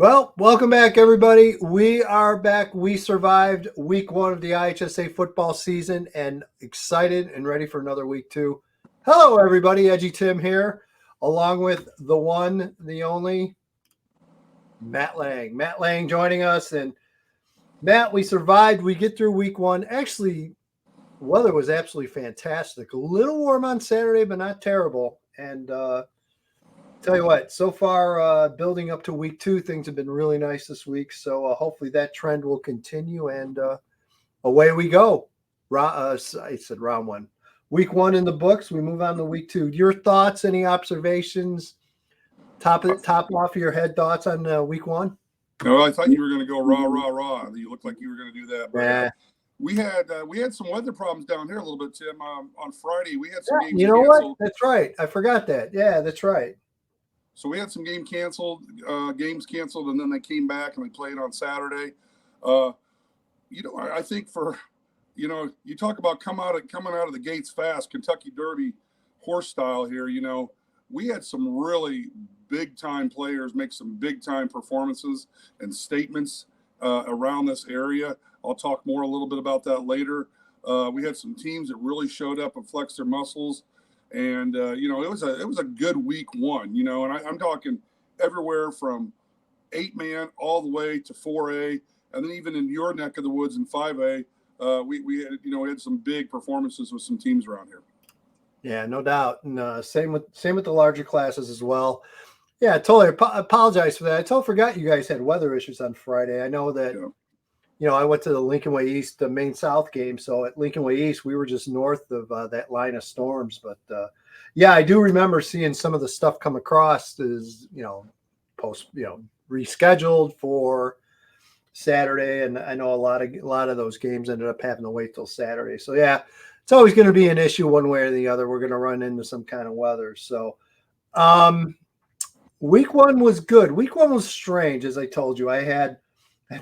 Well, welcome back, everybody. We are back. We survived week one of the IHSA football season and excited and ready for another week two. Hello, everybody. EDGYTIM here, along with the one, the only, Matt Leng. Matt Leng joining us. And Matt, we survived. We get through week one. Actually, weather was absolutely fantastic. A little warm on Saturday, but not terrible. And tell you what, so far, building up to week two, things have been really nice this week. So hopefully that trend will continue, and away we go. I said round one. Week one in the books. We move on to week two. Your thoughts, any observations, top off your head thoughts on week one? No, I thought you were going to go rah, rah, rah. You looked like you were going to do that. But Yeah. we had some weather problems down here a little bit, Tim. On Friday, we had some games You know canceled. what? That's right. I forgot that. Yeah, that's right. So we had some games canceled, and then they came back and we played on Saturday. I think you talk about coming out of the gates fast, Kentucky Derby horse style here. We had some really big time players make some big time performances and statements around this area. I'll talk more a little bit about that later. We had some teams that really showed up and flexed their muscles. And, it was a good week one, and I'm talking everywhere from 8-man all the way to 4A. And then even in your neck of the woods in 5A, we had some big performances with some teams around here. Yeah, no doubt. And same with the larger classes as well. Yeah, totally. Apologize for that. I totally forgot you guys had weather issues on Friday. I know that, I went to the Lincoln Way East, the Maine South game. So at Lincoln Way East, we were just north of that line of storms. But yeah, I do remember seeing some of the stuff come across as, rescheduled for Saturday. And I know a lot of those games ended up having to wait till Saturday. So yeah, it's always going to be an issue one way or the other. We're going to run into some kind of weather. So week one was good. Week one was strange, as I told you. I had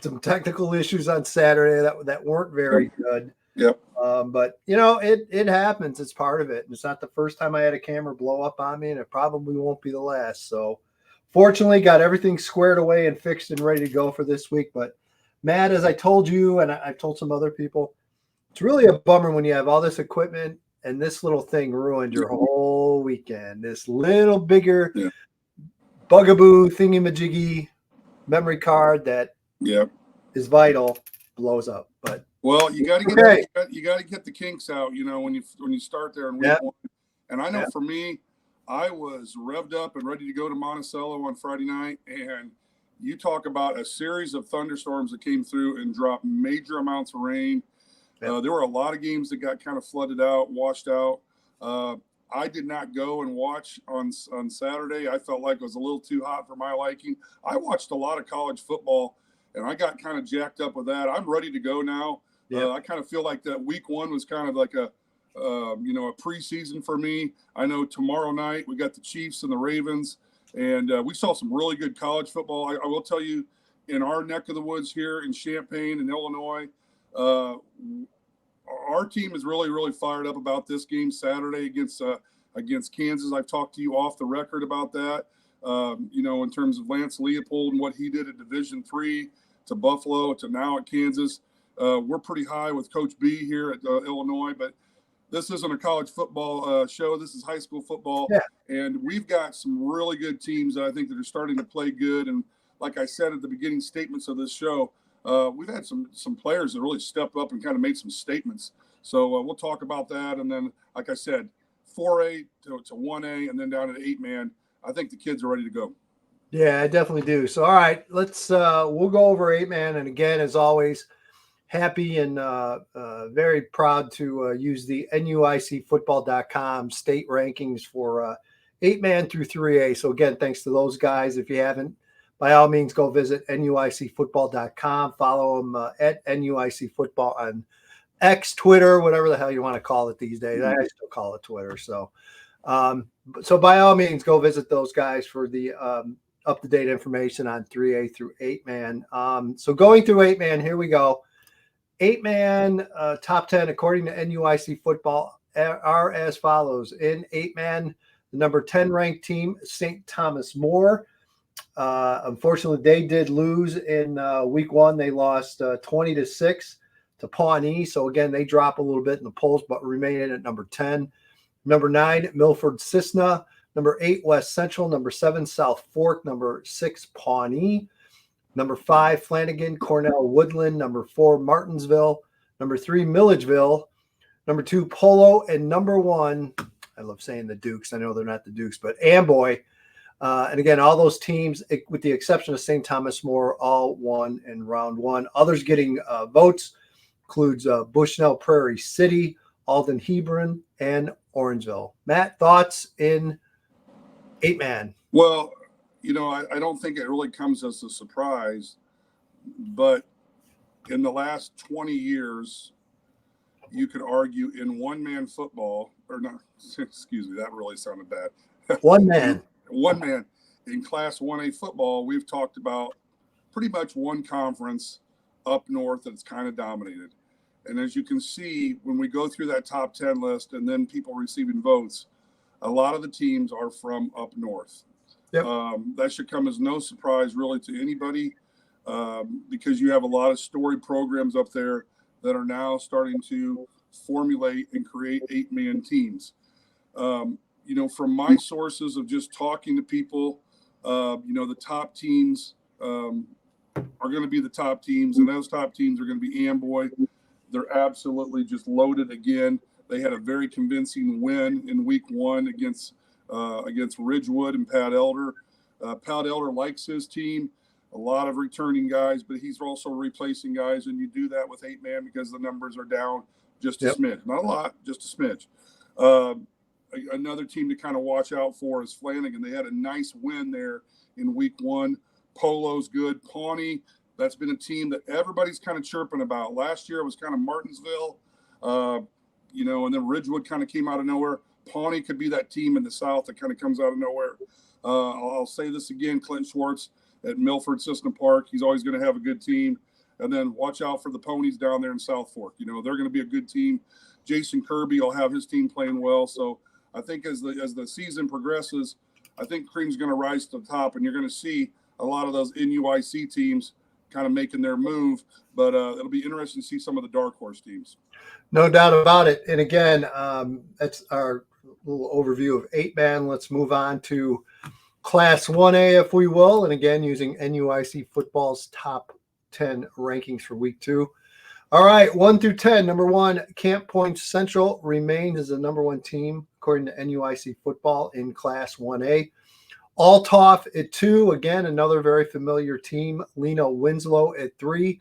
some technical issues on Saturday that weren't very good. Yep. But it happens. It's part of it. It's not the first time I had a camera blow up on me, and it probably won't be the last. So fortunately got everything squared away and fixed and ready to go for this week. But Matt, as I told you, and I've told some other people, it's really a bummer when you have all this equipment and this little thing ruined your whole weekend. This little bigger bugaboo thingy-majiggy memory card that is vital blows up. But you got to get the kinks out, when you start there in week one. And I know for me, I was revved up and ready to go to Monticello on Friday night, and you talk about a series of thunderstorms that came through and dropped major amounts of rain. There were a lot of games that got kind of flooded out, washed out. I did not go and watch on Saturday. I felt like it was a little too hot for my liking. I watched a lot of college football, and I got kind of jacked up with that. I'm ready to go now. I kind of feel like that week one was kind of like a preseason for me. I know tomorrow night we got the Chiefs and the Ravens, and we saw some really good college football. I will tell you, in our neck of the woods here in Champaign in Illinois, our team is really, really fired up about this game Saturday against Kansas. I've talked to you off the record about that, in terms of Lance Leopold and what he did at Division III to Buffalo to now at Kansas. We're pretty high with Coach B here at Illinois, but this isn't a college football show. This is high school football, and we've got some really good teams that I think that are starting to play good. And like I said at the beginning statements of this show, we've had some players that really stepped up and kind of made some statements. So we'll talk about that. And then, like I said, 4A to 1A and then down to 8-man. I think the kids are ready to go. Yeah, I definitely do. So, all right, we'll go over 8-man. And again, as always, happy and very proud to use the NUICfootball.com state rankings for 8-man through 3A. So again, thanks to those guys. If you haven't, by all means, go visit NUICfootball.com. Follow them at NUICfootball on X, Twitter, whatever the hell you want to call it these days. I still call it Twitter. So by all means, go visit those guys for the up-to-date information on 3A through 8-man. So going through 8-man, here we go. 8-man top 10, according to NUIC football, are as follows. In 8-man, the number 10 ranked team, St. Thomas More. Unfortunately, they did lose in week one. They lost 20-6 to Pawnee. So again, they drop a little bit in the polls, but remain in at number 10. Number 9, Milford Cissna. Number 8, West Central. Number 7, South Fork. Number 6, Pawnee. Number 5, Flanagan, Cornell, Woodland. Number 4, Martinsville. Number 3, Milledgeville. Number 2, Polo. And number 1, I love saying the Dukes. I know they're not the Dukes, but Amboy. And again, all those teams, with the exception of St. Thomas More, all won in round 1. Others getting votes includes Bushnell Prairie City, Alden Hebron, and Orangeville. Matt, thoughts in 8-man? Well, I don't think it really comes as a surprise, but in the last 20 years, you could argue in one-man football, or not, excuse me, that really sounded bad. One man in Class 1A football, we've talked about pretty much one conference up north that's kind of dominated. And as you can see, when we go through that top 10 list and then people receiving votes, a lot of the teams are from up north. Yep. That should come as no surprise really to anybody, because you have a lot of story programs up there that are now starting to formulate and create 8-man teams. From my sources of just talking to people, the top teams are going to be the top teams, and those top teams are going to be Amboy. They're absolutely just loaded again. They had a very convincing win in week 1 against Ridgewood and Pat Elder. Pat Elder likes his team, a lot of returning guys, but he's also replacing guys, and you do that with 8-man because the numbers are down just a smidge. Not a lot, just a smidge. Another team to kind of watch out for is Flanagan. They had a nice win there in week 1. Polo's good. Pawnee, that's been a team that everybody's kind of chirping about. Last year it was kind of Martinsville, and then Ridgewood kind of came out of nowhere. Pawnee could be that team in the South that kind of comes out of nowhere. I'll say this again, Clint Schwartz at Milford Cissna Park. He's always going to have a good team. And then watch out for the Ponies down there in South Fork. They're going to be a good team. Jason Kirby will have his team playing well. So I think as the season progresses, I think Cream's going to rise to the top, and you're going to see a lot of those NUIC teams kind of making their move. But it'll be interesting to see some of the dark horse teams. No doubt about it. And again, that's our little overview of 8-man. Let's move on to Class 1A, if we will. And again, using NUIC football's top 10 rankings for week 2. All right, 1 through 10. Number 1, Camp Point Central remains as the number 1 team according to NUIC football in Class 1A. Althoff at 2, again, another very familiar team. Leno Winslow at 3.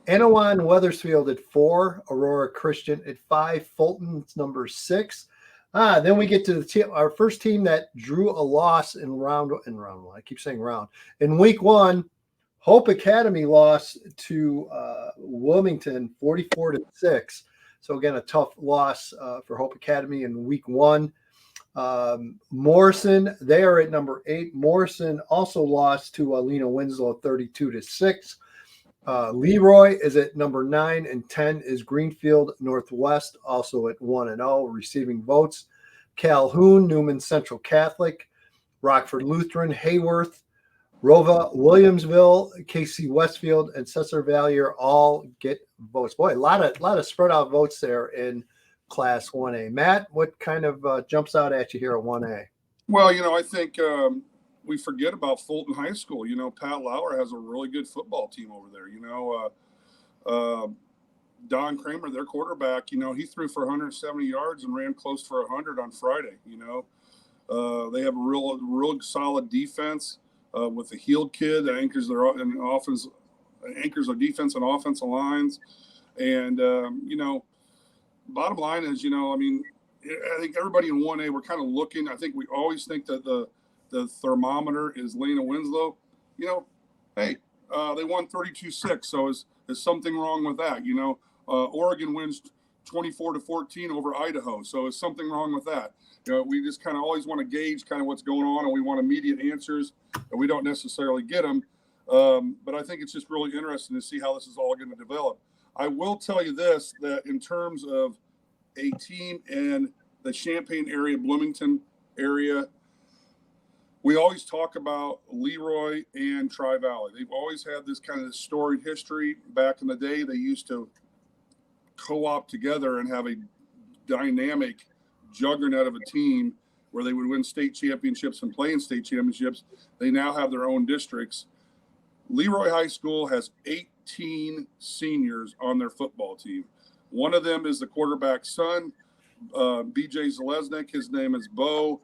Anawan Weathersfield at 4. Aurora Christian at 5. Fulton's number 6. Then we get to our first team that drew a loss in round 1. I keep saying round. In week 1, Hope Academy lost to Wilmington 44-6. So again, a tough loss for Hope Academy in week 1. Morrison, they are at number 8. Morrison also lost to Lena Winslow 32-6. Leroy is at number 9, and 10 is Greenfield Northwest, also at 1-0, receiving votes. Calhoun, Newman Central Catholic, Rockford Lutheran, Hayworth, Rova, Williamsville, KC Westfield, and Cesar Valier all get votes. Boy, a lot of spread out votes there in Class 1A. Matt, what kind of jumps out at you here at 1A? Well, I think we forget about Fulton High School. Pat Lauer has a really good football team over there. Don Kramer, their quarterback, he threw for 170 yards and ran close for 100 on Friday. They have a real solid defense with a healed kid that anchors their offense, anchors their defense and offensive lines. And, bottom line is, I think everybody in 1A, we're kind of looking. I think we always think that the thermometer is Lena Winslow. Hey, they won 32-6. So is something wrong with that? Oregon wins 24-14 over Idaho. So is something wrong with that? We just kind of always want to gauge kind of what's going on, and we want immediate answers, and we don't necessarily get them. But I think it's just really interesting to see how this is all going to develop. I will tell you this, that in terms of a team in the Champaign area, Bloomington area, we always talk about Leroy and Tri-Valley. They've always had this kind of storied history. Back in the day, they used to co-op together and have a dynamic juggernaut of a team where they would win state championships and play in state championships. They now have their own districts. Leroy High School has 18 seniors on their football team. One of them is the quarterback's son, BJ Zalesnik. His name is Bo.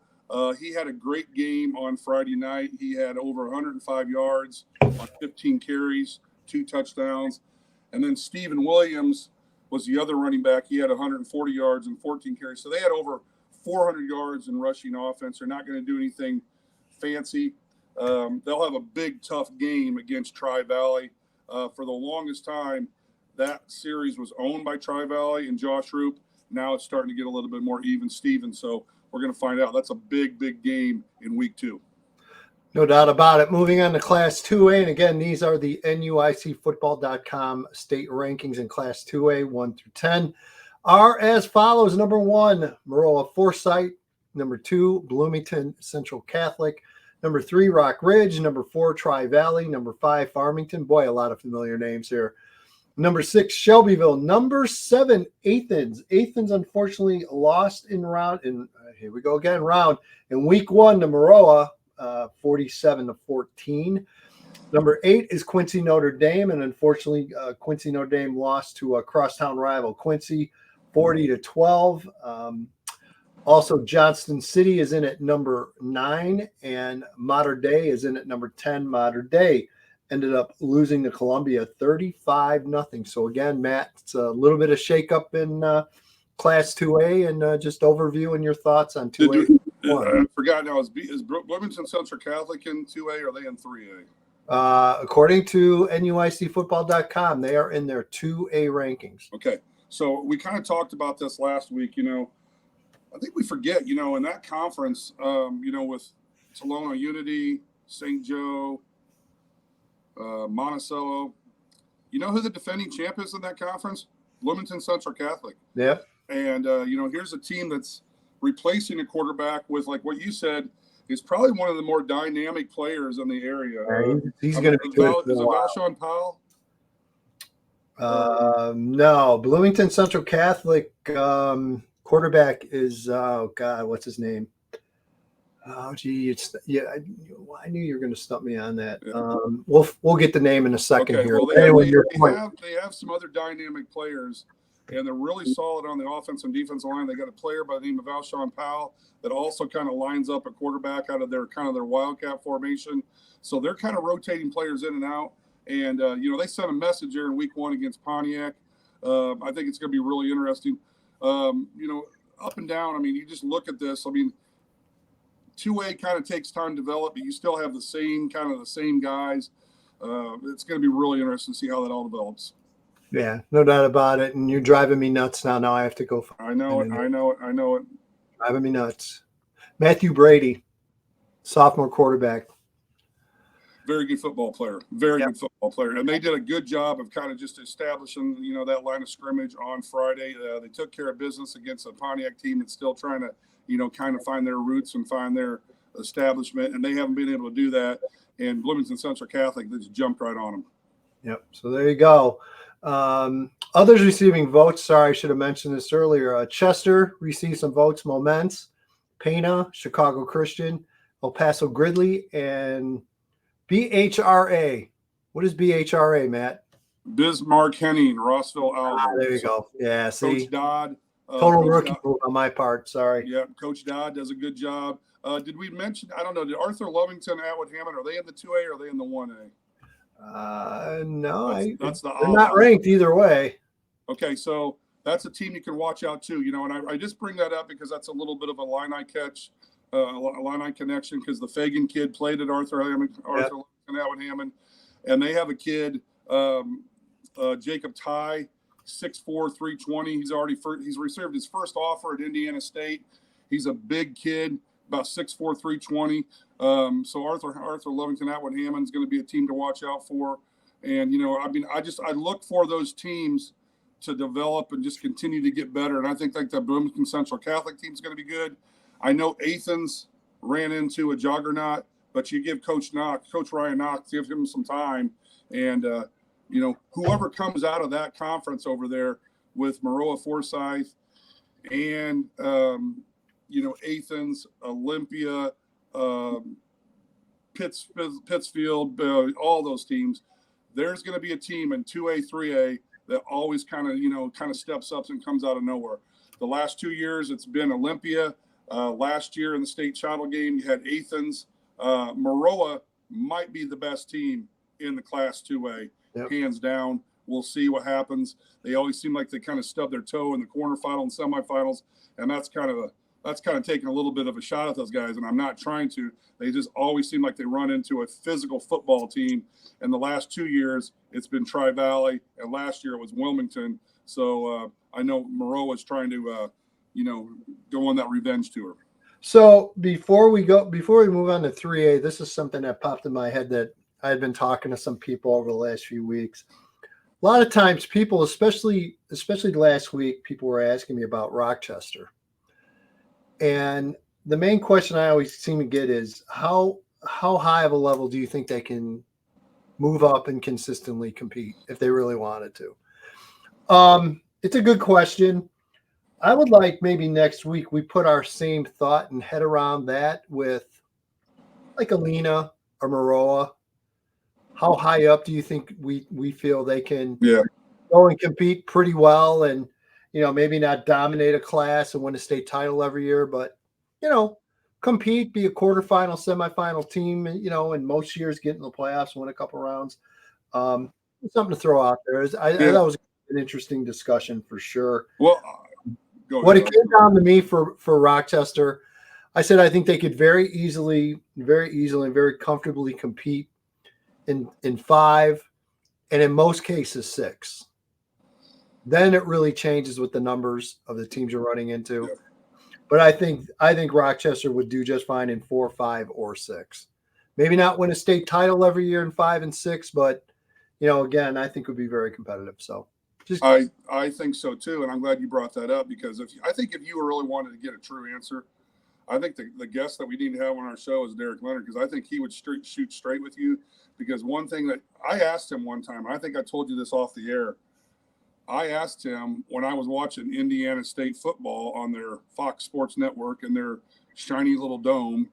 He had a great game on Friday night. He had over 105 yards on 15 carries, 2 touchdowns. And then Stephen Williams was the other running back. He had 140 yards and 14 carries. So they had over 400 yards in rushing offense. They're not going to do anything fancy. They'll have a big, tough game against Tri-Valley. For the longest time, that series was owned by Tri-Valley and Josh Roop. Now it's starting to get a little bit more even Steven. So we're going to find out. That's a big, big game in week 2. No doubt about it. Moving on to Class 2A. And again, these are the NUICfootball.com state rankings in Class 2A, 1 through 10. Are as follows. Number 1, Maroa Forsyth. Number 2, Bloomington Central Catholic. Number 3, Rock Ridge. Number 4, Tri-Valley. Number 5, Farmington. Boy, a lot of familiar names here. Number 6, Shelbyville. Number 7, Athens. Athens unfortunately lost in round. And here we go again. Round in week 1 to Maroa, 47-14. Number 8 is Quincy Notre Dame, and unfortunately, Quincy Notre Dame lost to a crosstown rival, Quincy, 40-12. Also, Johnston City is in at number 9, and Mater Dei is in at number 10. Mater Dei ended up losing to Columbia 35-0. So again, Matt, it's a little bit of shakeup in Class 2A, and just overviewing your thoughts on 2A. I forgot now. Is Bloomington Central Catholic in 2A or are they in 3A? According to NUICfootball.com, they are in their 2A rankings. Okay. So we kind of talked about this last week. I think we forget, in that conference, with Salona Unity, St. Joe, Monticello, you know who the defending champ is in that conference? Bloomington Central Catholic. Yeah. And, here's a team that's replacing a quarterback with, like what you said, is probably one of the more dynamic players in the area. He's going to be good. Is it Valshawn Powell? No, Bloomington Central Catholic quarterback is what's his name? Oh, gee, I knew you were going to stump me on that. Yeah. We'll get the name in a second here. Well, they have some other dynamic players, and they're really solid on the offense and defensive line. They got a player by the name of Valshawn Powell that also kind of lines up a quarterback out of their wildcat formation. So they're kind of rotating players in and out. And, they sent a message there in week 1 against Pontiac. I think it's going to be really interesting. Up and down, you just look at this. 2A kind of takes time to develop, but you still have the same guys. It's going to be really interesting to see how that all develops. Yeah, no doubt about it. And you're driving me nuts now. Now I have to go. I know it. Driving me nuts. Matthew Brady, sophomore quarterback. Very good football player. Good football player. And they did a good job of kind of just establishing, that line of scrimmage on Friday. They took care of business against a Pontiac team that's still trying to, kind of find their roots and find their establishment. And they haven't been able to do that. And Bloomington Central Catholic, they just jumped right on them. Yep. So there you go. Others receiving votes. Sorry, I should have mentioned this earlier. Chester received some votes. Moments, Pena, Chicago Christian, El Paso Gridley, and BHRA. What is BHRA, Matt? Bismarck Henning, Rossville Alva. There you go. Yeah, see. Coach Dodd. Total rookie move on my part. Sorry. Yeah, Coach Dodd does a good job. Did we mention, I don't know, did Arthur Lovington, Atwood Hammond, are they in the 2A or are they in the 1A? No, they're not ranked either way. Okay, so that's a team you can watch out too. And I just bring that up because that's a little bit of a Illini catch, a Illini connection, because the Fagan kid played at Arthur Lovington, Atwood Hammond, and they have a kid, Jacob Ty, 6'4", 320. He's received his first offer at Indiana State. He's a big kid, about 6'4", 320. So Arthur Lovington, Atwood Hammond is going to be a team to watch out for. And, I look for those teams to develop and just continue to get better. And I think like the Bloomington Central Catholic team is going to be good. I know Athens ran into a juggernaut but you give Coach Ryan Knox, give him some time, and whoever comes out of that conference over there with Maroa Forsyth and Athens, Olympia, Pittsfield, all those teams, there's going to be a team in 2A, 3A that always kind of steps up and comes out of nowhere. The last 2 years, it's been Olympia. Last year in the state title game, you had Athens. Maroa might be the best team in the Class 2A, hands down. We'll see what happens. They always seem like they kind of stub their toe in the quarterfinal and semifinals, and that's kind of taking a little bit of a shot at those guys, and I'm not trying to. They just always seem like they run into a physical football team. In the last 2 years, it's been Tri-Valley, and last year it was Wilmington. So I know Maroa is trying to, go on that revenge tour. So before we move on to 3A, this is something that popped in my head that I had been talking to some people over the last few weeks. A lot of times people, especially last week, people were asking me about Rochester. And the main question I always seem to get is how high of a level do you think they can move up and consistently compete if they really wanted to? It's a good question. I would like maybe next week we put our same thought and head around that with like Alena or Maroa. How high up do you think we feel they can go and compete pretty well and, maybe not dominate a class and win a state title every year, but, compete, be a quarterfinal, semifinal team, and most years get in the playoffs, win a couple rounds. Something to throw out there. I thought it was an interesting discussion for sure. Well, what it came down to me for Rochester, I said I think they could very easily and very comfortably compete in 5 and in most cases 6. Then it really changes with the numbers of the teams you're running into. Yeah. But I think Rochester would do just fine in 4, 5, or 6. Maybe not win a state title every year in 5 and 6, but again, I think would be very competitive. So I think so too, and I'm glad you brought that up because if you really wanted to get a true answer, I think the guest that we need to have on our show is Derek Leonard because I think he would shoot straight with you. Because one thing that I asked him one time, I think I told you this off the air. I asked him when I was watching Indiana State football on their Fox Sports Network and their shiny little dome,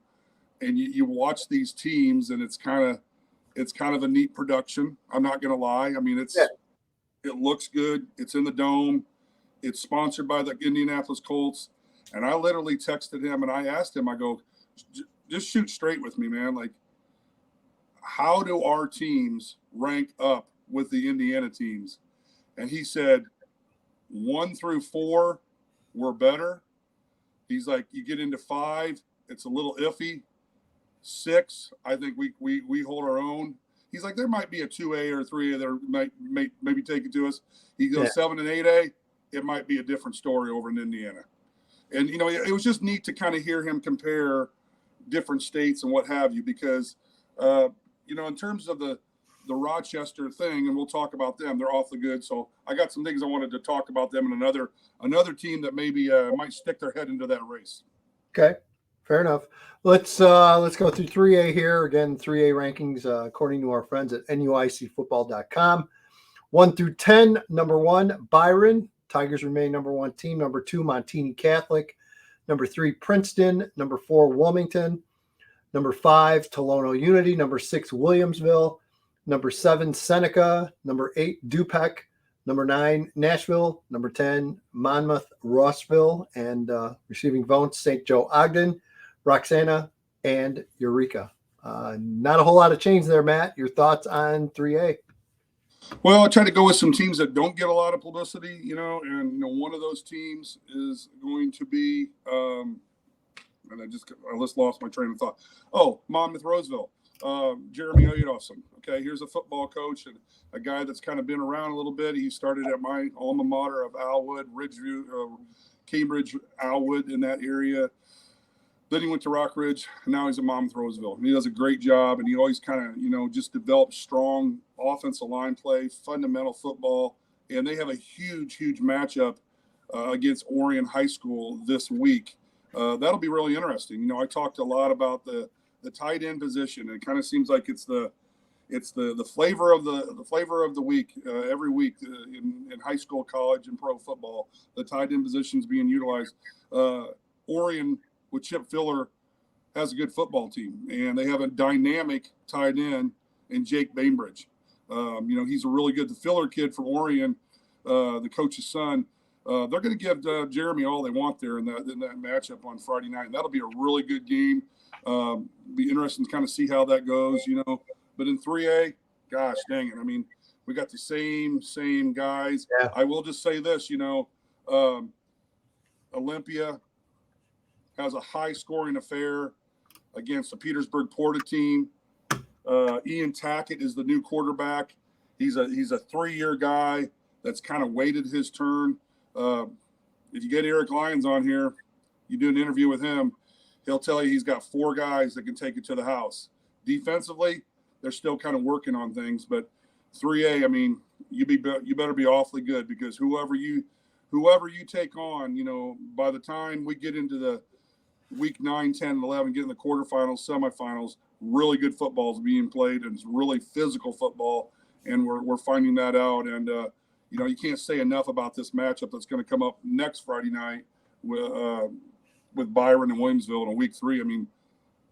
and you watch these teams, and it's kind of a neat production. I'm not going to lie. I mean, it looks good. It's in the dome. It's sponsored by the Indianapolis Colts. And I literally texted him and I asked him, I go, just shoot straight with me, man. Like, how do our teams rank up with the Indiana teams? And he said 1 through 4 were better. He's like, you get into 5, it's a little iffy. 6, I think we hold our own. He's like, there might be a 2A or 3A that might maybe take it to us. He goes 7 and 8A, it might be a different story over in Indiana. And, it was just neat to kind of hear him compare different states and what have you, because, in terms of the Rochester thing, and we'll talk about them, they're awfully good. So I got some things I wanted to talk about them and another team that maybe might stick their head into that race. Okay, fair enough. Let's go through 3A here. Again, 3A rankings according to our friends at NUICfootball.com. 1 through 10, number 1, Byron. Tigers remain number 1 team. Number 2, Montini Catholic. Number 3, Princeton. Number 4, Wilmington. Number 5, Tolono Unity. Number 6, Williamsville. Number 7, Seneca. Number 8, Dupec. Number 9, Nashville. Number 10, Monmouth Rossville. And receiving votes, St. Joe Ogden, Roxana, and Eureka. Not a whole lot of change there, Matt. Your thoughts on 3A? Well, I try to go with some teams that don't get a lot of publicity, and one of those teams is going to be, and I just lost my train of thought. Oh, Monmouth Roseville, Jeremy Oyedowson. Okay, here's a football coach and a guy that's kind of been around a little bit. He started at my alma mater of Alwood, Ridgeview, Cambridge, Alwood in that area. Then he went to Rock Ridge, and now he's at Monmouth Roseville. And he does a great job, and he always kind of, just develops strong offensive line play, fundamental football. And they have a huge, huge matchup against Orion High School this week. That'll be really interesting. I talked a lot about the the tight end position. It kind of seems like it's the flavor of the week every week in high school, college, and pro football. The tight end position is being utilized. Orion with Chip Filler has a good football team, and they have a dynamic tight end in Jake Bainbridge. He's a really good. The Filler kid from Orion, the coach's son. They're going to give Jeremy all they want there in that matchup on Friday night. And that'll be a really good game. Be interesting to kind of see how that goes, But in 3A, gosh dang it. I mean, we got the same guys. Yeah. I will just say this, Olympia has a high-scoring affair against the Petersburg Porta team. Ian Tackett is the new quarterback. He's a 3-year guy that's kind of waited his turn. If you get Eric Lyons on here, you do an interview with him, he'll tell you he's got 4 guys that can take it to the house. Defensively, they're still kind of working on things, but 3A, I mean, you better be awfully good, because whoever you take on, by the time we get into the week 9, 10, and 11, get in the quarterfinals, semifinals, really good football is being played, and it's really physical football, and we're finding that out. And you can't say enough about this matchup that's going to come up next Friday night with Byron and Williamsville in week 3. I mean,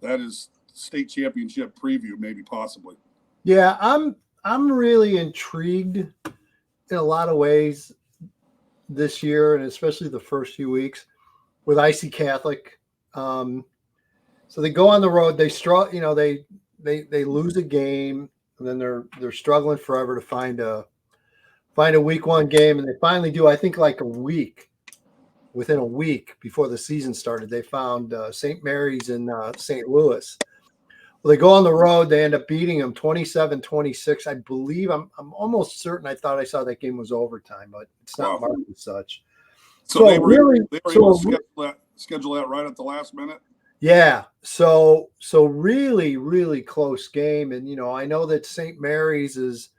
that is state championship preview, maybe possibly. Yeah, I'm really intrigued in a lot of ways this year, and especially the first few weeks with IC Catholic. So they go on the road, they struggle, they lose a game, and then they're struggling forever to find a week 1 game, and they finally do. I think like within a week before the season started, they found St. Mary's in St. Louis. Well, they go on the road, they end up beating them 27-26. I believe, I'm almost certain, I thought I saw that game was overtime, but it's not marked as such. So they were able to schedule that right at the last minute. Yeah. So really, really close game. And, I know that St. Mary's has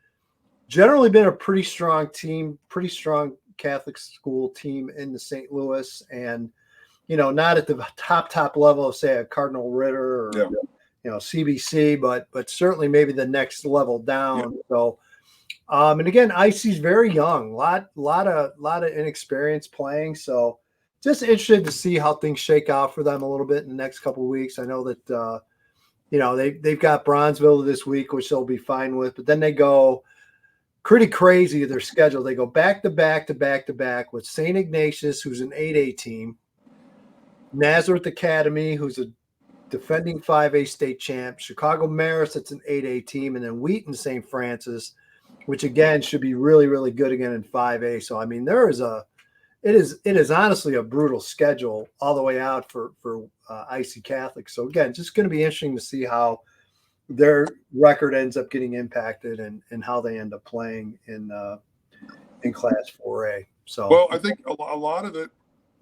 generally been a pretty strong team, pretty strong Catholic school team in the St. Louis, and, not at the top level of, say, a Cardinal Ritter or, CBC, but certainly maybe the next level down. Yeah. So, and again, IC's very young, lot of inexperience playing. So just interested to see how things shake out for them a little bit in the next couple of weeks. I know that, they've got Bronzeville this week, which they'll be fine with, but then they go pretty crazy their schedule. They go back to back with St. Ignatius, who's an 8A team, Nazareth Academy, who's a defending 5A state champ, Chicago Marist, that's an 8A team, and then Wheaton St. Francis, which again should be really, really good again in 5A. So I mean, it is honestly a brutal schedule all the way out for IC Catholic. So again, just going to be interesting to see how their record ends up getting impacted and how they end up playing in Class 4A. So, well, I think a lot of it,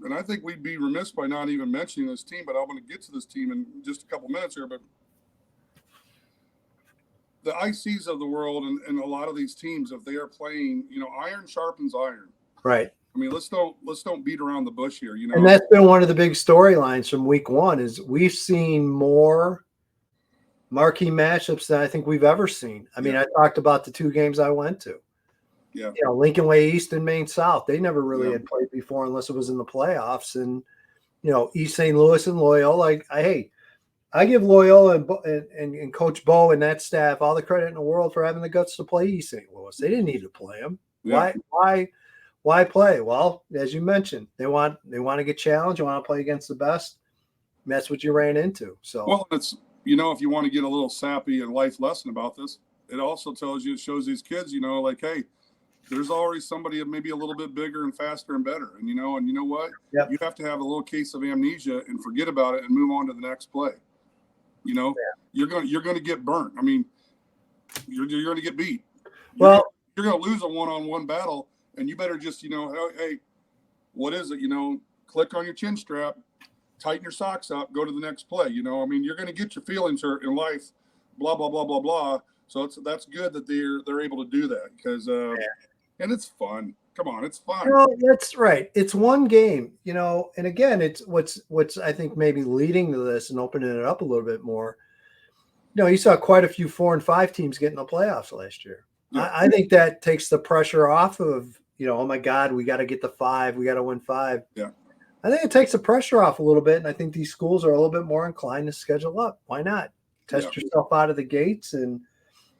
and I think we'd be remiss by not even mentioning this team, but I'm going to get to this team in just a couple minutes here. But the ICs of the world and a lot of these teams, if they are playing, iron sharpens iron. Right. I mean, let's don't beat around the bush here. And that's been one of the big storylines from week 1 is we've seen more marquee matchups than I think we've ever seen. I mean, I talked about the 2 games I went to. Yeah. Lincoln Way East and Maine South. They never really had played before unless it was in the playoffs. And, East St. Louis and Loyola. I give Loyola and Coach Bo and that staff all the credit in the world for having the guts to play East St. Louis. They didn't need to play them. Yeah. Why play? Well, as you mentioned, they want to get challenged. They want to play against the best. And that's what you ran into. So, well, it's, if you want to get a little sappy and life lesson about this, it also it shows these kids, like, hey, there's already somebody maybe a little bit bigger and faster and better. And, you know what? Yep. You have to have a little case of amnesia and forget about it and move on to the next play. You're going to get burnt. I mean, you're going to get beat. You're going to lose a one-on-one battle, and you better just, hey, what is it? Click on your chin strap, tighten your socks up, go to the next play. I mean, you're going to get your feelings hurt in life, blah, blah, blah, blah, blah. So that's good that they're able to do that because and it's fun. Come on, it's fun. That's right. It's one game, and again, it's what's I think maybe leading to this and opening it up a little bit more you saw quite a few 4 and 5 teams get in the playoffs last year. Yeah. I think that takes the pressure off of, oh my God, we got to get the 5. We got to win 5. Yeah. I think it takes the pressure off a little bit. And I think these schools are a little bit more inclined to schedule up. Why not? Test yourself out of the gates and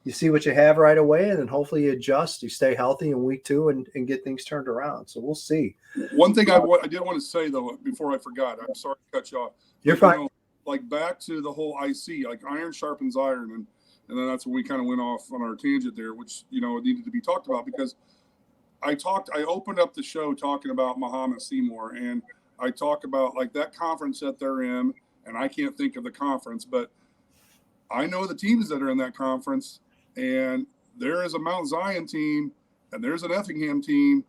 you see what you have right away. And then hopefully you adjust, you stay healthy in week 2 and get things turned around. So we'll see. One thing I did want to say, though, before I forgot, I'm sorry to cut you off. You're fine. Like back to the whole IC, like iron sharpens iron. And then that's when we kind of went off on our tangent there, which, needed to be talked about because I opened up the show talking about Muhammad Seymour, and I talk about like that conference that they're in, and I can't think of the conference, but I know the teams that are in that conference, and there is a Mount Zion team, and there's an Effingham team,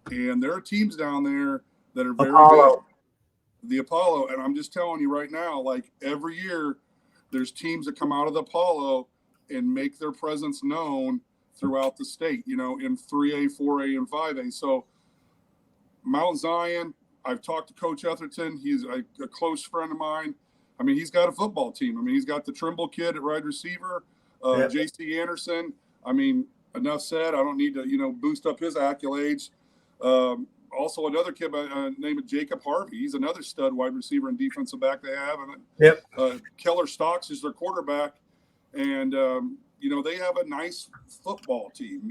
and there are teams down there that are very good. The Apollo, and I'm just telling you right now, like every year, there's teams that come out of the Apollo and make their presence known throughout the state, in 3A, 4A, and 5A. So Mount Zion, I've talked to Coach Etherton. He's a close friend of mine. I mean, he's got a football team. I mean, he's got the Trimble kid at wide receiver, J.C. Anderson. I mean, enough said. I don't need to, boost up his accolades. Also, another kid named Jacob Harvey. He's another stud wide receiver and defensive back they have. And Keller Stocks is their quarterback. And, they have a nice football team.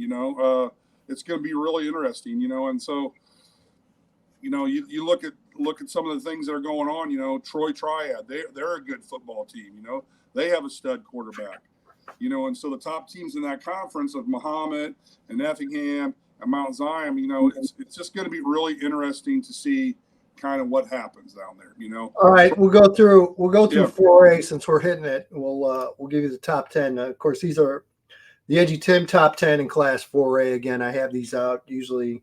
It's going to be really interesting, and so, you look at some of the things that are going on, Troy Triad, they're a good football team, they have a stud quarterback, and so the top teams in that conference of Muhammad and Effingham and Mount Zion, it's just going to be really interesting to see kind of what happens down there, All right, we'll go through 4A since we're hitting it. We'll give you the top 10. Of course, these are the EDGYTIM top 10 in Class 4A. Again, I have these out usually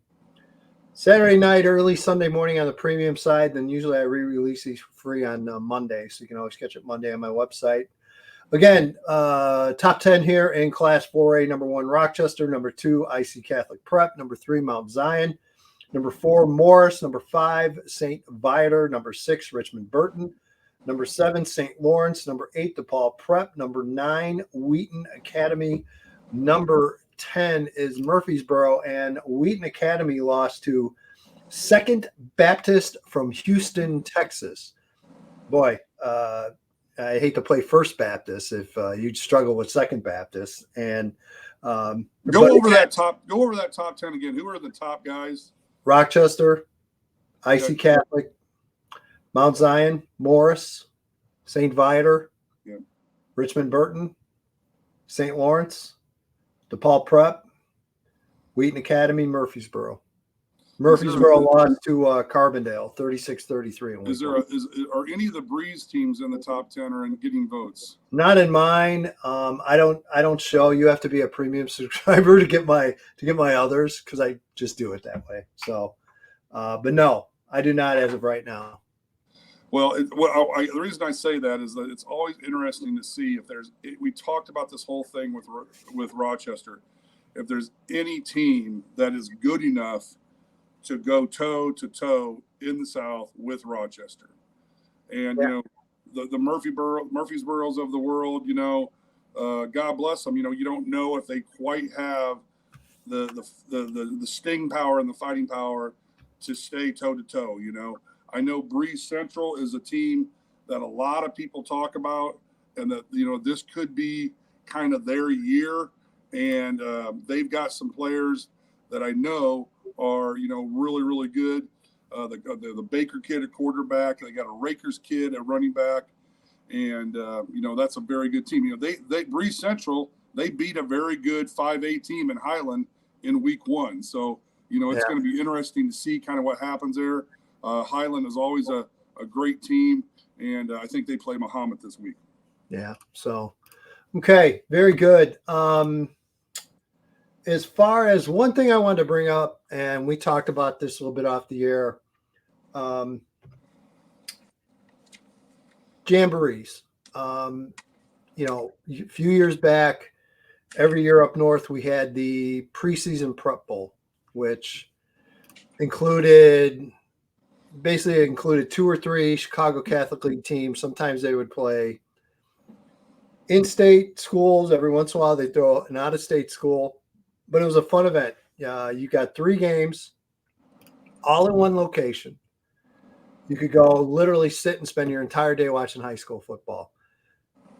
Saturday night, early Sunday morning on the premium side. Then usually I re-release these free on Monday, so you can always catch it Monday on my website. Again, top 10 here in Class 4A. Number 1, Rochester. Number 2, IC Catholic Prep. Number 3, Mount Zion. Number 4, Morris. Number 5, St. Viator. Number 6, Richmond Burton. Number 7, St. Lawrence. Number 8, DePaul Prep. Number 9, Wheaton Academy. Number 10 is Murfreesboro, and Wheaton Academy lost to Second Baptist from Houston, Texas. Boy, I hate to play First Baptist if you struggle with Second Baptist. And go over that top 10 again. Who are the top guys? Rochester, IC Catholic, Mount Zion, Morris, St. Viator, Richmond Burton, St. Lawrence, DePaul Prep, Wheaton Academy, Murfreesboro. Murfreesboro lost to Carbondale, 36-33. Are any of the Breeze teams in the top 10 or in getting votes? Not in mine. I don't show. You have to be a premium subscriber to get my others because I just do it that way. So, but no, I do not as of right now. Well, the reason I say that is that it's always interesting to see if we talked about this whole thing with Rochester. If there's any team that is good enough to go toe to toe in the South with Rochester, and the Murfreesboros of the world, God bless them. You don't know if they quite have the sting power and the fighting power to stay toe to toe. I know Breeze Central is a team that a lot of people talk about, and that this could be kind of their year. And they've got some players that I know are really, really good. The Baker kid at quarterback. They got a Rakers kid at running back, and that's a very good team. They Breeze Central, they beat a very good 5A team in Highland in week 1. So it's going to be interesting to see kind of what happens there. Highland is always a great team, and I think they play Muhammad this week. Yeah. So, okay, very good. As far as one thing I wanted to bring up, and we talked about this a little bit off the air, jamborees. A few years back, every year up north, we had the preseason prep bowl, which included 2 or 3 Chicago Catholic League teams. Sometimes they would play in-state schools. Every once in a while, they throw an out-of-state school, but it was a fun event. You got 3 games, all in one location. You could go literally sit and spend your entire day watching high school football.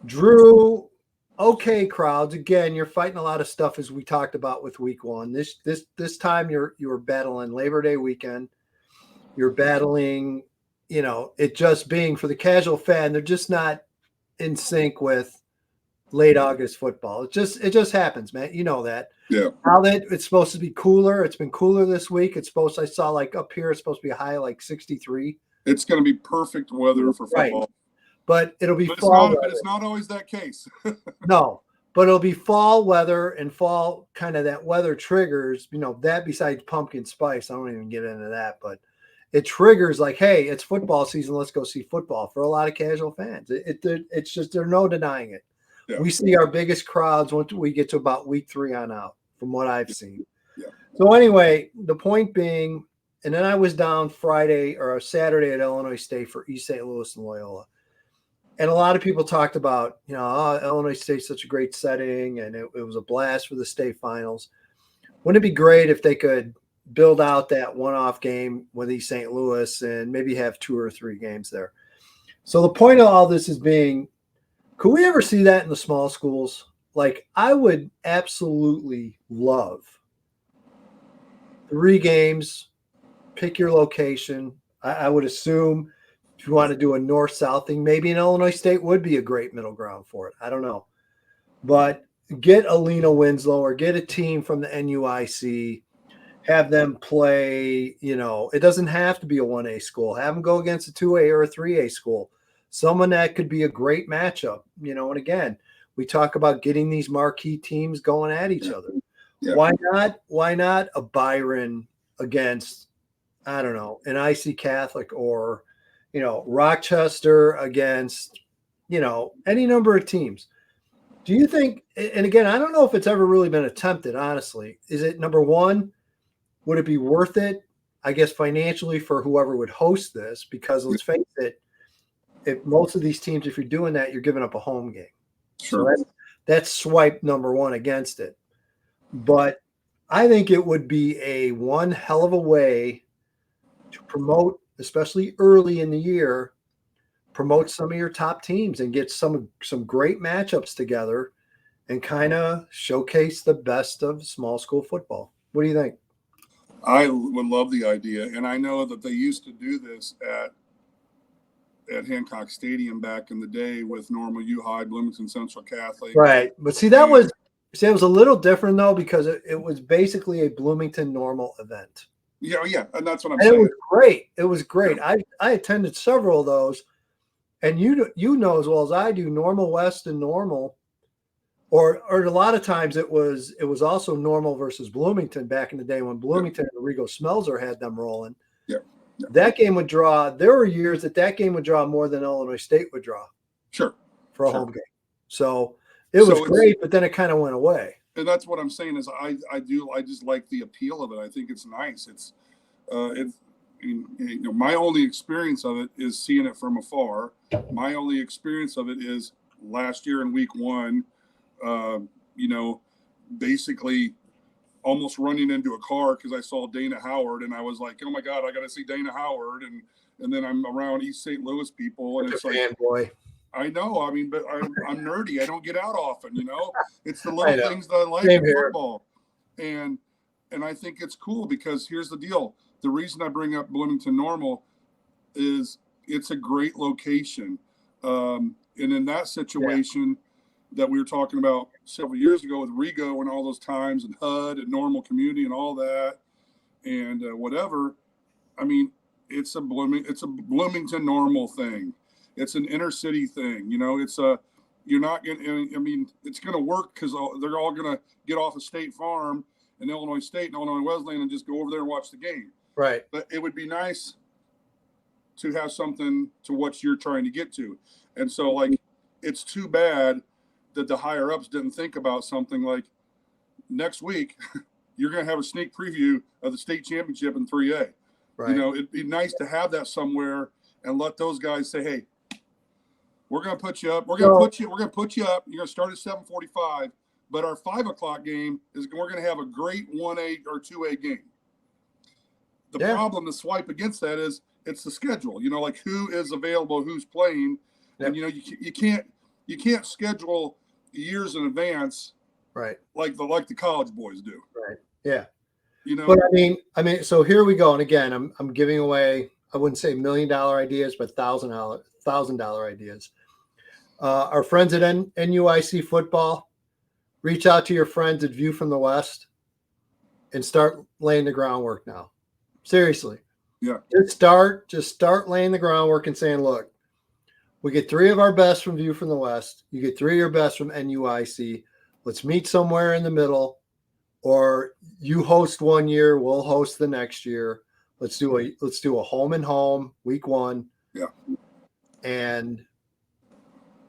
Drew okay crowds. Again, you're fighting a lot of stuff as we talked about with week 1. This time you were battling Labor Day weekend. You're battling, it just being for the casual fan, they're just not in sync with late August football. It just happens, man. You know that. Yeah. Now that it's supposed to be cooler, it's been cooler this week. I saw like up here, it's supposed to be a high like 63. It's going to be perfect weather for football. Right. But it'll be fall. But it's not always that case. No, but it'll be fall weather, and fall kind of that weather triggers, that besides pumpkin spice. I don't even get into that, but it triggers like, hey, it's football season. Let's go see football for a lot of casual fans. It's just, there's no denying it. Yeah. We see our biggest crowds once we get to about week 3 on out, from what I've seen. Yeah. So anyway, the point being, and then I was down Friday or Saturday at Illinois State for East St. Louis and Loyola. And a lot of people talked about, Illinois State's such a great setting, and it was a blast for the state finals. Wouldn't it be great if they could build out that one-off game with East St. Louis and maybe have 2 or 3 games there? So the point of all this is being, could we ever see that in the small schools? Like, I would absolutely love 3 games, pick your location. I would assume if you want to do a north-south thing, maybe an Illinois State would be a great middle ground for it. I don't know. But get Alina Winslow or get a team from the NUIC, have them play, it doesn't have to be a 1A school. Have them go against a 2A or a 3A school. Someone that could be a great matchup, and again, we talk about getting these marquee teams going at each other. Yeah. Why not a Byron against, I don't know, an IC Catholic, or, Rochester against, any number of teams. Do you think, and again, I don't know if it's ever really been attempted, honestly. Is it, number one, would it be worth it, I guess, financially for whoever would host this? Because let's face it, if most of these teams, if you're doing that, you're giving up a home game. Sure. So that's swipe number 1 against it. But I think it would be a one hell of a way to promote, especially early in the year, promote some of your top teams and get some great matchups together and kind of showcase the best of small school football. What do you think? I would love the idea. And I know that they used to do this at Hancock Stadium back in the day with Normal U High, Bloomington Central Catholic. Right. But see, it was a little different, though, because it was basically a Bloomington Normal event. Yeah. And that's what I'm saying. It was great. Yeah. I attended several of those. And you know as well as I do, Normal West and Normal, or a lot of times it was also Normal versus Bloomington back in the day when Bloomington and Rigo Smelzer had them rolling. Yeah. That game would draw. There were years that game would draw more than Illinois State would draw. Sure. For a home game. So it was great, but then it kind of went away. And that's what I'm saying is I just like the appeal of it. I think it's nice. It's my only experience of it is seeing it from afar. My only experience of it is last year in week 1, basically almost running into a car because I saw Dana Howard, and I was like, oh my God, I got to see Dana Howard. And then I'm around East St. Louis people, and it's like, boy. I know. I mean, but I'm nerdy. I don't get out often, It's the little things that I like in football. And I think it's cool because here's the deal. The reason I bring up Bloomington Normal is it's a great location. And in that situation that we were talking about several years ago with Rigo and all those times and HUD and Normal Community and all that and whatever, I mean, it's a Bloomington Normal thing. It's an inner city thing. It's you're not going to, I mean, it's going to work because they're all going to get off of State Farm and Illinois State and Illinois Wesleyan and just go over there and watch the game. Right. But it would be nice to have something to what you're trying to get to. And so, like, it's too bad that the higher ups didn't think about something like next week, you're going to have a sneak preview of the state championship in 3A. Right. It'd be nice to have that somewhere and let those guys say, hey, We're going to put you up. We're going to put you up. You're going to start at 7:45. But our 5 o'clock game is we're going to have a great 1A or 2A game. The problem to swipe against that is it's the schedule. You know, like who is available, who's playing, and you know you can't schedule years in advance, right? Like the college boys do, right? Yeah, you know. But I mean, so here we go, and again, I'm giving away, I wouldn't say $1 million ideas, but $1,000 ideas. Our friends at NUIC football, reach out to your friends at View from the West, and start laying the groundwork now. Seriously. Yeah. Just start laying the groundwork and saying, look, we get 3 of our best from View from the West. You get 3 of your best from NUIC. Let's meet somewhere in the middle, or you host one year, we'll host the next year. Let's do a home and home week 1. Yeah. And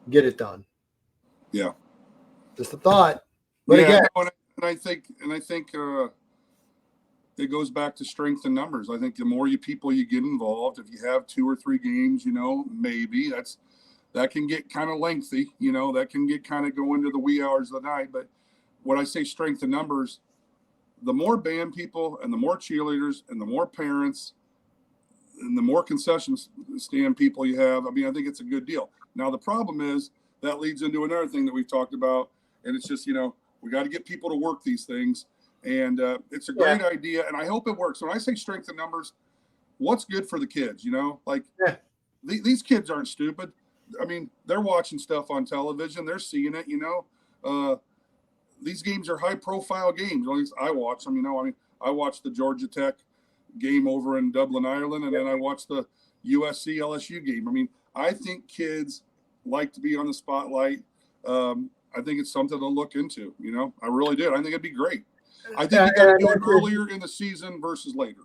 get it done. Yeah. Just a thought. But again, and I think it goes back to strength in numbers. I think the more people you get involved, if you have 2 or 3 games, you know, maybe that can get kind of lengthy, you know, that can get kind of go into the wee hours of the night. But when I say strength in numbers, the more band people and the more cheerleaders and the more parents and the more concession stand people you have, I mean, I think it's a good deal. Now, the problem is that leads into another thing that we've talked about, and it's just, you know, we got to get people to work these things. And it's a great idea, and I hope it works. When I say strength in numbers, what's good for the kids, you know? Like, these kids aren't stupid. I mean, they're watching stuff on television. They're seeing it, you know? These games are high-profile games. At least I watch them, you know? I mean, I watched the Georgia Tech game over in Dublin, Ireland, and then I watched the USC-LSU game. I mean, I think kids like to be on the spotlight. I think it's something to look into, you know? I really did. I think it'd be great. I think you got to do it earlier in the season versus later.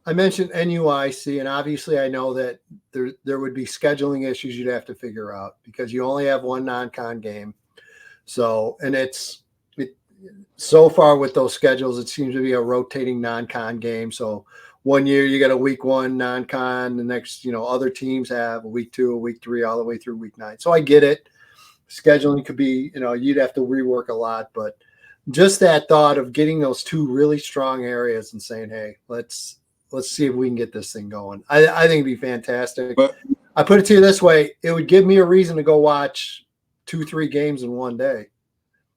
I mentioned NUIC, and obviously I know that there would be scheduling issues you'd have to figure out because you only have 1 non-con game. So, and so far with those schedules, it seems to be a rotating non-con game. So one year you got a week 1 non-con, the next, you know, other teams have a week 2, a week 3, all the way through week 9. So I get it. Scheduling could be, you know, you'd have to rework a lot, but just that thought of getting those 2 really strong areas and saying, hey, let's see if we can get this thing going. I think it'd be fantastic. But I put it to you this way, it would give me a reason to go watch 2-3 games in one day.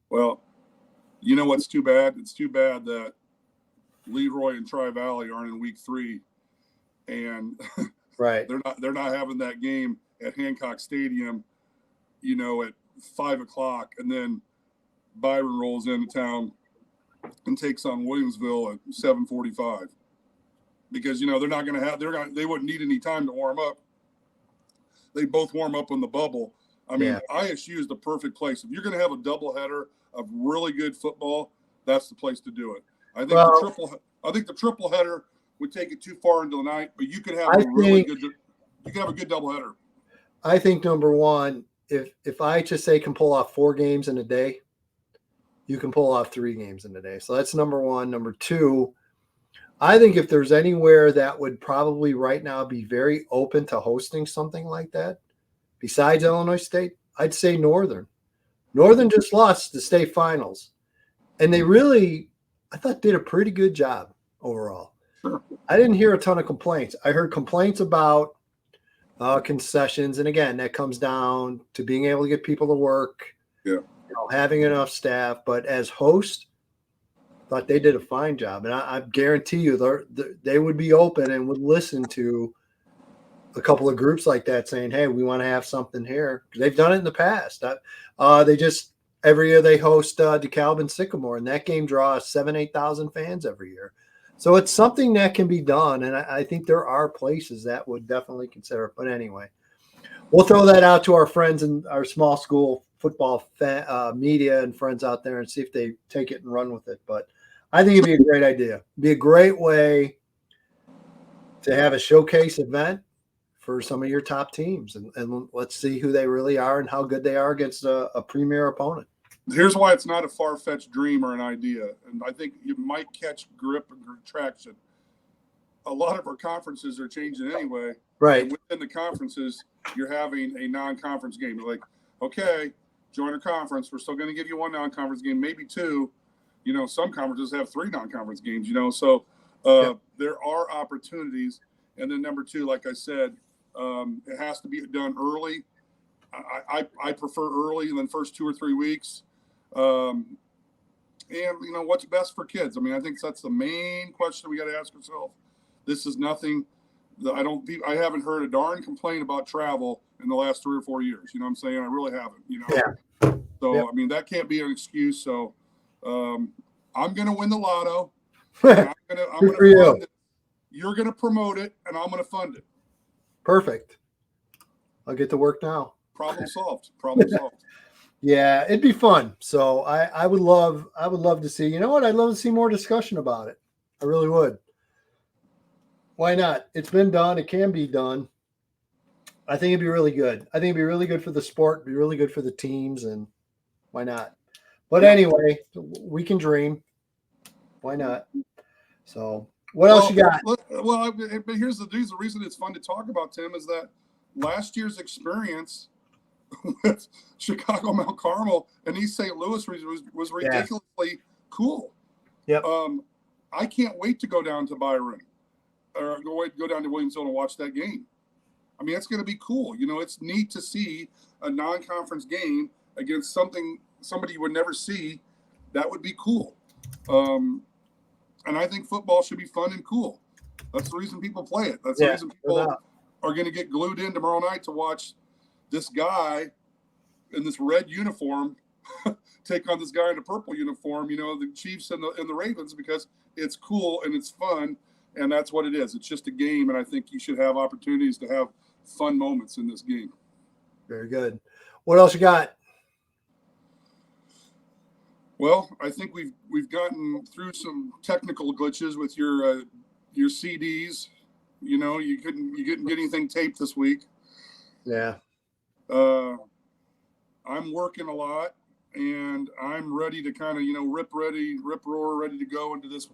Well, you know what's too bad? It's too bad that Leroy and Tri-Valley aren't in week 3, and right, they're not having that game at Hancock Stadium, you know, at 5 o'clock, and then Byron rolls into town and takes on Williamsville at 7:45, because, you know, they're not going to have, they wouldn't need any time to warm up. They both warm up in the bubble. I mean, ISU is the perfect place. If you're going to have a doubleheader of really good football, that's the place to do it. I think the triple header would take it too far into the night, but you could have a good doubleheader. I think number one, if IHSA can pull off 4 games in a day, you can pull off 3 games in a day. So that's number one. Number two, I think if there's anywhere that would probably right now be very open to hosting something like that, besides Illinois State, I'd say Northern. Northern just lost the state finals. And they really, I thought, did a pretty good job overall. Sure. I didn't hear a ton of complaints. I heard complaints about concessions. And again, that comes down to being able to get people to work, having enough staff. But as host, I thought they did a fine job. And I guarantee you they would be open and would listen to a couple of groups like that saying, hey, we want to have something here. They've done it in the past. They just, every year they host DeKalb and Sycamore, and that game draws 7,000-8,000 fans every year. So it's something that can be done, and I think there are places that would definitely consider it. But anyway, we'll throw that out to our friends in our small school football media and friends out there and see if they take it and run with it. But I think it'd be a great idea. It'd be a great way to have a showcase event for some of your top teams, and let's see who they really are and how good they are against a premier opponent. Here's why it's not a far-fetched dream or an idea, and I think you might catch grip and traction. a lot of our conferences are changing anyway. Right. And within the conferences, you're having a non-conference game. You're like, okay, join a conference. We're still going to give you one non-conference game, maybe two. You know, some conferences have 3 non-conference games, you know. So there are opportunities. And then number 2, like I said, it has to be done early. I prefer early than first 2 or 3 weeks. And, you know, what's best for kids? I mean, I think that's the main question we got to ask ourselves. This is nothing that I haven't heard a darn complaint about travel in the last 3 or 4 years. You know what I'm saying? I really haven't, you know? Yeah. So, I mean, that can't be an excuse. So I'm going to win the lotto. I'm going to fund it. You're going to promote it, and I'm going to fund it. Perfect. I'll get to work now. Problem solved. Problem solved. Yeah, it'd be fun. So I would love to see, you know what? I'd love to see more discussion about it. I really would. Why not? It's been done. It can be done. I think it'd be really good. I think it'd be really good for the sport, be really good for the teams, and why not? But anyway, we can dream. Why not? So what else you got? Well, but here's the reason it's fun to talk about, Tim, is that last year's experience with Chicago, Mount Carmel, and East St. Louis was ridiculously cool. Yep. I can't wait to go down to Byron or go down to Williamsville and watch that game. I mean, it's going to be cool. You know, it's neat to see a non-conference game against somebody you would never see. That would be cool. And I think football should be fun and cool. That's the reason people play it. That's the reason people are going to get glued in tomorrow night to watch this guy in this red uniform take on this guy in a purple uniform, you know, the Chiefs and the Ravens, because it's cool and it's fun, and that's what it is. It's just a game, and I think you should have opportunities to have fun moments in this game. Very good. What else you got? Well, I think we've gotten through some technical glitches with your CDs. You know, you couldn't get anything taped this week. Yeah. I'm working a lot, and I'm ready to kind of, you know, rip roar, ready to go into this,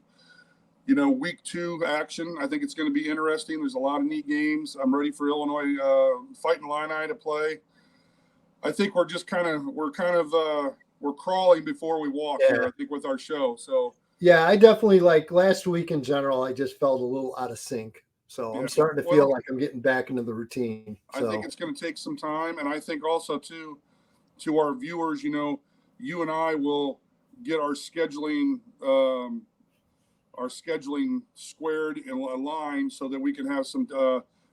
you know, week 2 action. I think it's going to be interesting. There's a lot of neat games. I'm ready for Illinois Fighting Illini to play. I think we're crawling before we walk here, I think, with our show. So yeah, I definitely, like last week in general, I just felt a little out of sync. So I'm starting to feel like I'm getting back into the routine. So. I think it's going to take some time. And I think also to our viewers, you know, you and I will get our scheduling squared and aligned so that we can have some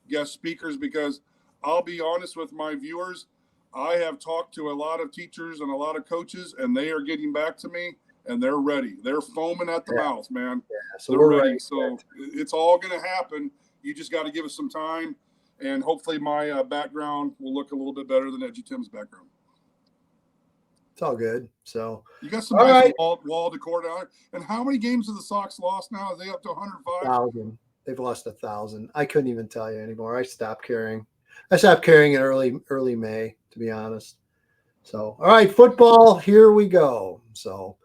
guest speakers, because I'll be honest with my viewers, I have talked to a lot of teachers and a lot of coaches, and they are getting back to me, and they're ready. They're foaming at the mouth, man. Yeah, so they're ready. So it's all going to happen. You just got to give us some time, and hopefully my background will look a little bit better than EDGYTIM's background. It's all good. So you got some nice wall decor down there. And how many games have the Sox lost now? Are they up to 105? 1,000. They've lost 1,000. I couldn't even tell you anymore. I stopped caring. I stopped caring in early May, to be honest. So, all right, football, here we go. So,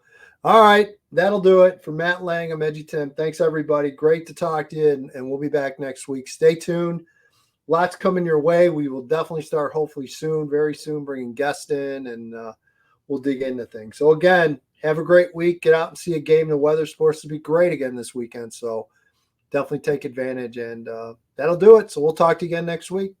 all right, that'll do it. For Matt Leng, I'm EDGYTIM. Thanks, everybody. Great to talk to you, and we'll be back next week. Stay tuned. Lots coming your way. We will definitely start, hopefully soon, very soon, bringing guests in, and we'll dig into things. So, again, have a great week. Get out and see a game. The weather's supposed to be great again this weekend, so definitely take advantage, and that'll do it. So we'll talk to you again next week.